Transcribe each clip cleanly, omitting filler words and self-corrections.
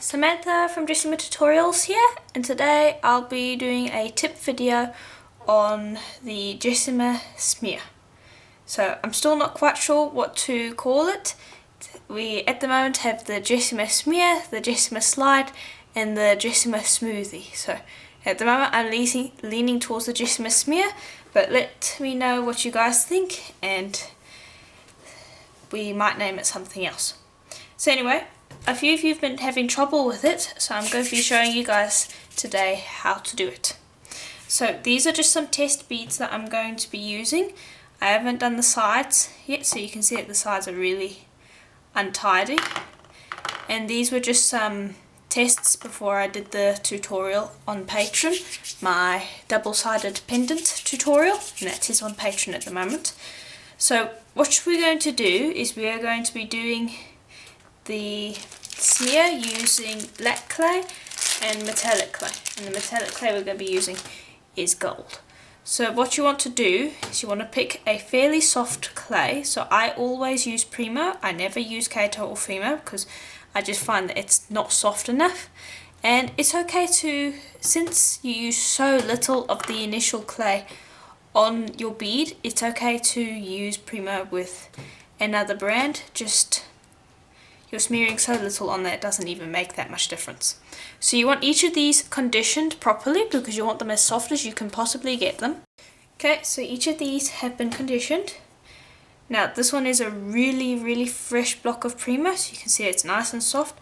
Samantha from Jessama Tutorials here, and today I'll be doing a tip video on the Jessama Smear. So I'm still not quite sure what to call it. We at the moment have the Jessama Smear, the Jessama Slide and the Jessama Smoothie. So at the moment I'm leaning towards the Jessama Smear, but let me know what you guys think and we might name it something else. So anyway, a few of you have been having trouble with it, so I'm going to be showing you guys today how to do it. So these are just some test beads that I'm going to be using. I haven't done the sides yet, so you can see that the sides are really untidy. And these were just some tests before I did the tutorial on Patreon, my double-sided pendant tutorial, and that is on Patreon at the moment. So what we're going to do is we are going to be doing the smear using black clay and metallic clay, and the metallic clay we're going to be using is gold. So what you want to do is you want to pick a fairly soft clay. So I always use Primo, I never use Kato or Fimo because I just find that it's not soft enough. And it's okay to, since you use so little of the initial clay on your bead, it's okay to use Primo with another brand. Just you're smearing so little on that it doesn't even make that much difference. So you want each of these conditioned properly because you want them as soft as you can possibly get them. Okay, so each of these have been conditioned. Now this one is a really fresh block of Primo, so you can see it's nice and soft.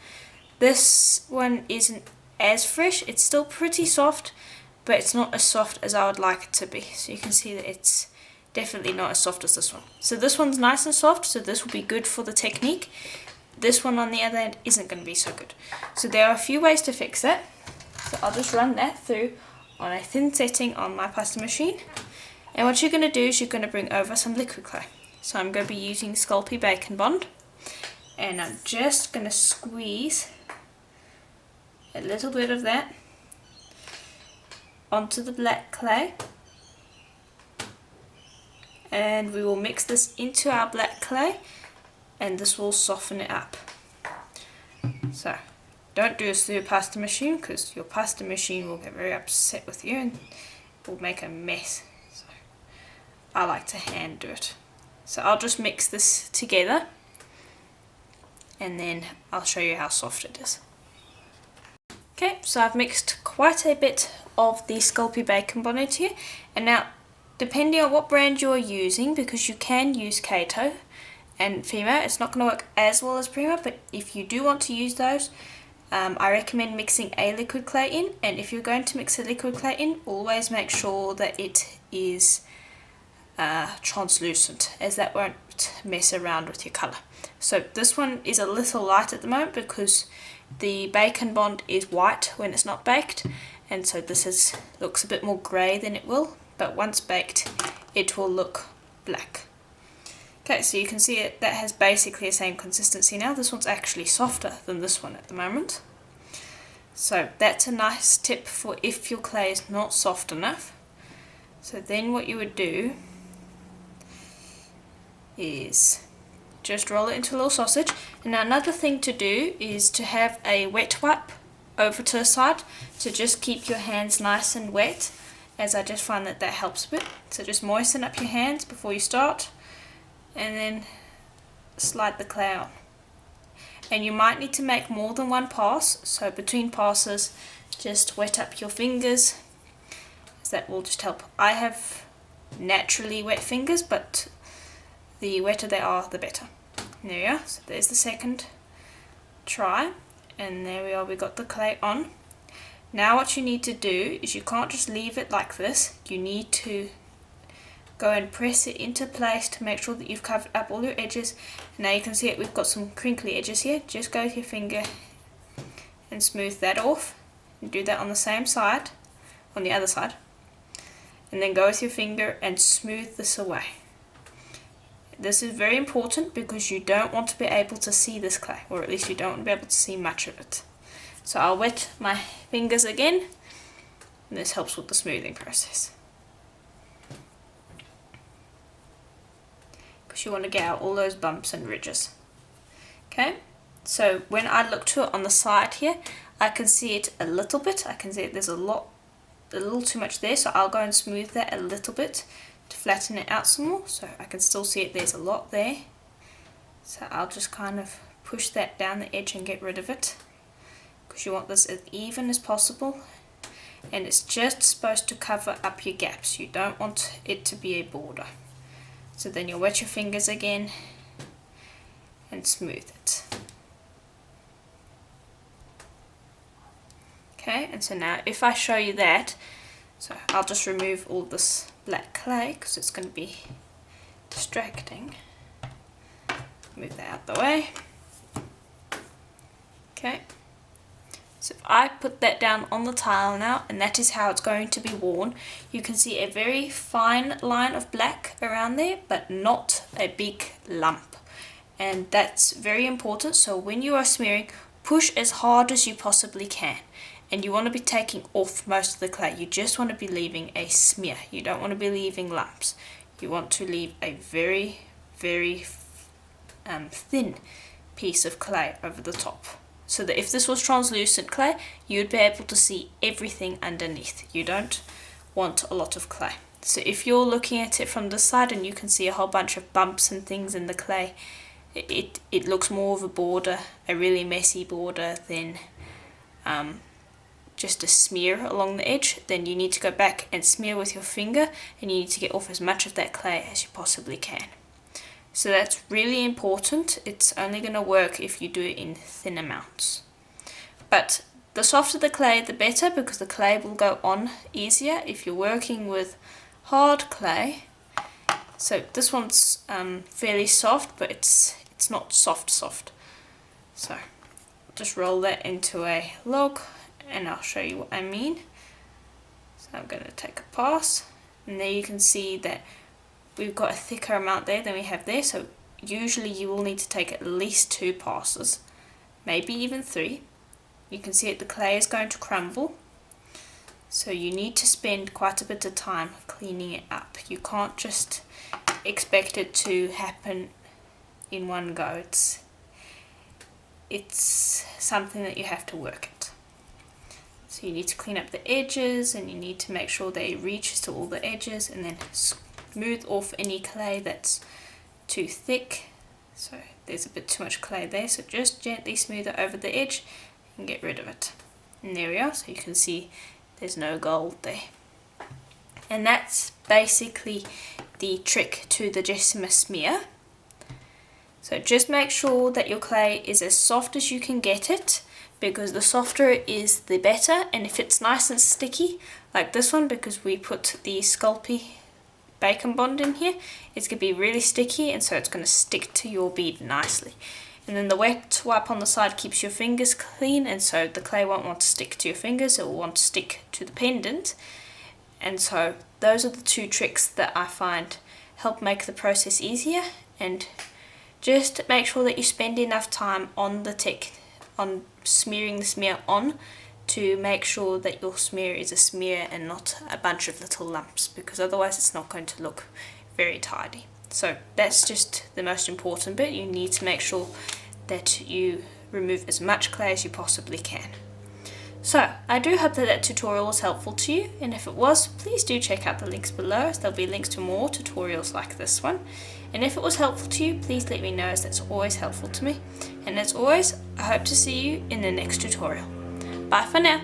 This one isn't as fresh, it's still pretty soft, but it's not as soft as I would like it to be. So you can see that it's definitely not as soft as this one. So this one's nice and soft, so this will be good for the technique. This one on the other end isn't going to be so good. So there are a few ways to fix it. So I'll just run that through on a thin setting on my pasta machine. And what you're going to do is you're going to bring over some liquid clay. So I'm going to be using Sculpey Bacon Bond. And I'm just going to squeeze a little bit of that onto the black clay. And we will mix this into our black clay, and this will soften it up. So don't do this through your pasta machine because your pasta machine will get very upset with you and it will make a mess. So I like to hand do it. So I'll just mix this together and then I'll show you how soft it is. Okay, so I've mixed quite a bit of the Sculpey Bacon Bonnet here, and now depending on what brand you're using, because you can use Kato and Fimo, it's not going to work as well as Primo, but if you do want to use those, I recommend mixing a liquid clay in. And if you're going to mix a liquid clay in, always make sure that it is translucent, as that won't mess around with your colour. So this one is a little light at the moment because the bacon bond is white when it's not baked, and so this looks a bit more grey than it will, but once baked it will look black. Okay, so you can see that has basically the same consistency now. This one's actually softer than this one at the moment. So that's a nice tip for if your clay is not soft enough. So then what you would do is just roll it into a little sausage. And now another thing to do is to have a wet wipe over to the side to just keep your hands nice and wet, as I just find that helps a bit. So just moisten up your hands before you start, and then slide the clay on. And you might need to make more than one pass, so between passes just wet up your fingers, as that will just help. I have naturally wet fingers, but the wetter they are the better. And there we are, so there's the second try, and there we are, we got the clay on. Now what you need to do is you can't just leave it like this, you need to go and press it into place to make sure that you've covered up all your edges. Now you can see it, we've got some crinkly edges here. Just go with your finger and smooth that off, and do that on the same side, on the other side, and then go with your finger and smooth this away. This is very important because you don't want to be able to see this clay, or at least you don't want to be able to see much of it. So I'll wet my fingers again, and this helps with the smoothing process. You want to get out all those bumps and ridges. Okay, So when I look to it on the side here, I can see it a little bit. I can see there's a little too much there, so I'll go and smooth that a little bit to flatten it out some more. So I can still see it, there's a lot there. So I'll just kind of push that down the edge and get rid of it, because you want this as even as possible. And it's just supposed to cover up your gaps. You don't want it to be a border. So then you'll wet your fingers again and smooth it. Okay, and so now if I show you that, so I'll just remove all this black clay because it's going to be distracting. Move that out the way. Okay. So if I put that down on the tile now, and that is how it's going to be worn, you can see a very fine line of black around there, but not a big lump. And that's very important. So when you are smearing, push as hard as you possibly can. And you want to be taking off most of the clay. You just want to be leaving a smear. You don't want to be leaving lumps. You want to leave a very, very thin piece of clay over the top, so that if this was translucent clay, you'd be able to see everything underneath. You don't want a lot of clay. So if you're looking at it from the side and you can see a whole bunch of bumps and things in the clay, it looks more of a border, a really messy border, than just a smear along the edge. Then you need to go back and smear with your finger, and you need to get off as much of that clay as you possibly can. So that's really important. It's only going to work if you do it in thin amounts. But the softer the clay, the better, because the clay will go on easier if you're working with hard clay. So this one's fairly soft, but it's not soft. So just roll that into a log, and I'll show you what I mean. So I'm going to take a pass, and there you can see that we've got a thicker amount there than we have there. So usually you will need to take at least 2 passes, maybe even 3. You can see it, the clay is going to crumble, so you need to spend quite a bit of time cleaning it up. You can't just expect it to happen in one go. It's something that you have to work at. So you need to clean up the edges, and you need to make sure that it reaches to all the edges, and then smooth off any clay that's too thick. So there's a bit too much clay there, so just gently smooth it over the edge and get rid of it. And there we are, so you can see there's no gold there. And that's basically the trick to the Jessama Smear. So just make sure that your clay is as soft as you can get it, because the softer it is, the better. And if it's nice and sticky, like this one, because we put the Sculpey bacon bond in here, it's going to be really sticky, and so it's going to stick to your bead nicely. And then the wet wipe on the side keeps your fingers clean, and so the clay won't want to stick to your fingers, it will want to stick to the pendant. And so those are the 2 tricks that I find help make the process easier. And just make sure that you spend enough time on on smearing the smear on, to make sure that your smear is a smear and not a bunch of little lumps, because otherwise it's not going to look very tidy. So that's just the most important bit. You need to make sure that you remove as much clay as you possibly can. So I do hope that tutorial was helpful to you, and if it was, please do check out the links below. There'll be links to more tutorials like this one. And if it was helpful to you, please let me know, as that's always helpful to me. And as always, I hope to see you in the next tutorial. Bye for now.